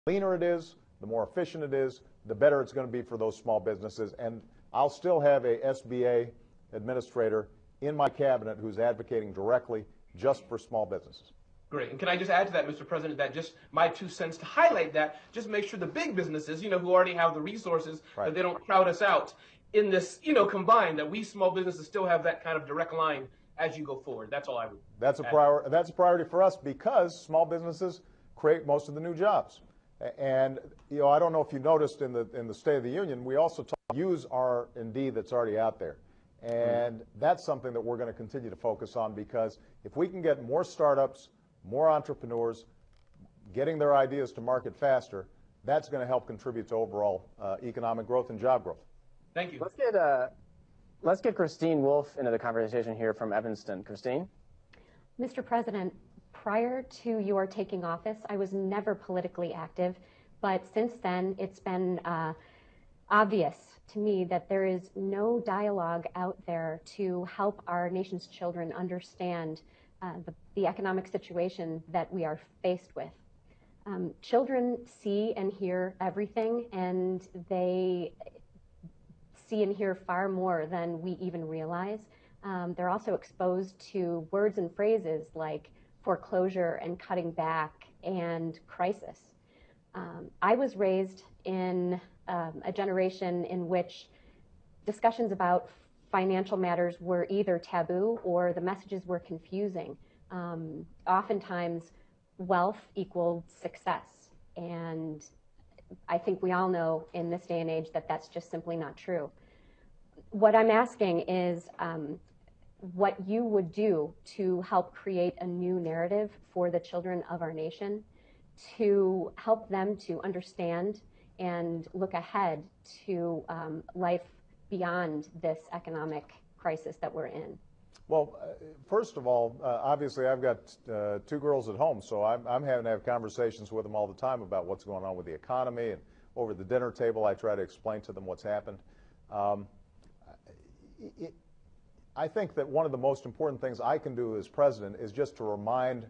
leaner it is, the more efficient it is, the better it's going to be for those small businesses. And I'll still have a SBA administrator in my cabinet who's advocating directly just for small businesses. Great. And can I just add to that, Mr. President, that just my 2 cents to highlight that, just make sure the big businesses, who already have the resources, Right, that they don't crowd us out in this, combined, that we small businesses still have that kind of direct line as you go forward. That's all I would That's a priority for us because small businesses create most of the new jobs. And I don't know if you noticed in the State of the Union, we also use R&D that's already out there. And that's something that we're going to continue to focus on, because if we can get more startups, more entrepreneurs getting their ideas to market faster, that's going to help contribute to overall economic growth and job growth. Thank you. Let's get Christine Wolf into the conversation here from Evanston. Christine? Mr. President, prior to your taking office, I was never politically active, but since then it's been obvious to me that there is no dialogue out there to help our nation's children understand the economic situation that we are faced with. Children see and hear everything, and they see and hear far more than we even realize. They're also exposed to words and phrases like foreclosure and cutting back and crisis. I was raised in a generation in which discussions about financial matters were either taboo or the messages were confusing. Oftentimes, wealth equaled success, and I think we all know in this day and age that that's just simply not true. What I'm asking is what you would do to help create a new narrative for the children of our nation, to help them to understand and look ahead to life beyond this economic crisis that we're in. Well, first of all, obviously I've got 2 girls at home, so I'm having to have conversations with them all the time about what's going on with the economy, and over the dinner table I try to explain to them what's happened. I think that one of the most important things I can do as president is just to remind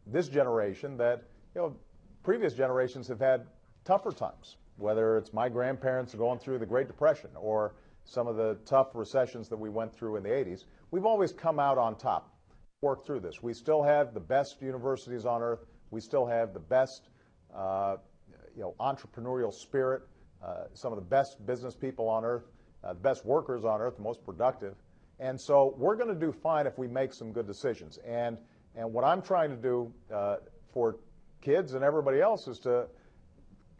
this generation that previous generations have had tougher times, whether it's my grandparents going through the Great Depression or some of the tough recessions that we went through in the 80s. We've always come out on top, worked through this. We still have the best universities on earth. We still have the best entrepreneurial spirit, some of the best business people on earth, the best workers on earth, the most productive. And so we're going to do fine if we make some good decisions. And what I'm trying to do for kids and everybody else is to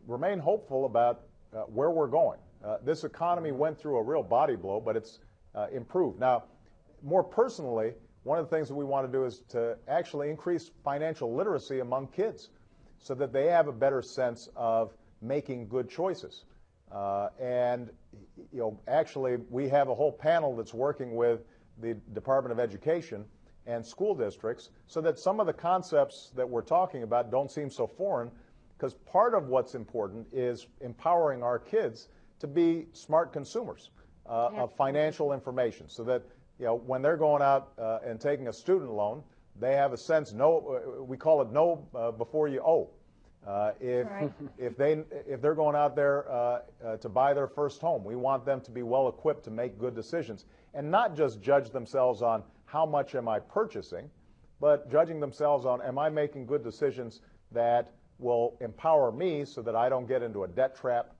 remain hopeful about where we're going. This economy went through a real body blow, but it's improved. Now, more personally, one of the things that we want to do is to actually increase financial literacy among kids so that they have a better sense of making good choices. Actually, we have a whole panel that's working with the Department of Education and school districts so that some of the concepts that we're talking about don't seem so foreign, because part of what's important is empowering our kids to be smart consumers of financial information, so that when they're going out and taking a student loan, they have a sense. We call it know before you owe. If they're going out there to buy their first home, we want them to be well equipped to make good decisions and not just judge themselves on how much am I purchasing, but judging themselves on, am I making good decisions that will empower me so that I don't get into a debt trap,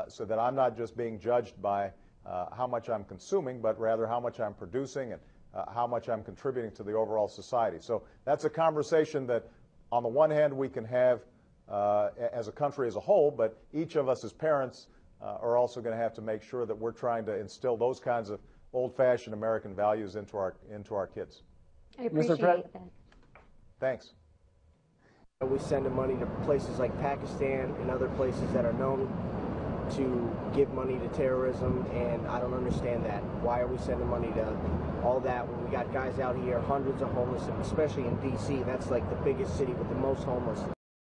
so that I'm not just being judged by how much I'm consuming, but rather how much I'm producing and how much I'm contributing to the overall society. So that's a conversation that on the one hand we can have as a country as a whole, but each of us as parents are also going to have to make sure that we're trying to instill those kinds of old-fashioned American values into our kids. I appreciate that. Thanks. We send money to places like Pakistan and other places that are known to give money to terrorism, and I don't understand that. Why are we sending money to all that when we got guys out here, hundreds of homeless, and especially in D.C., that's like the biggest city with the most homeless.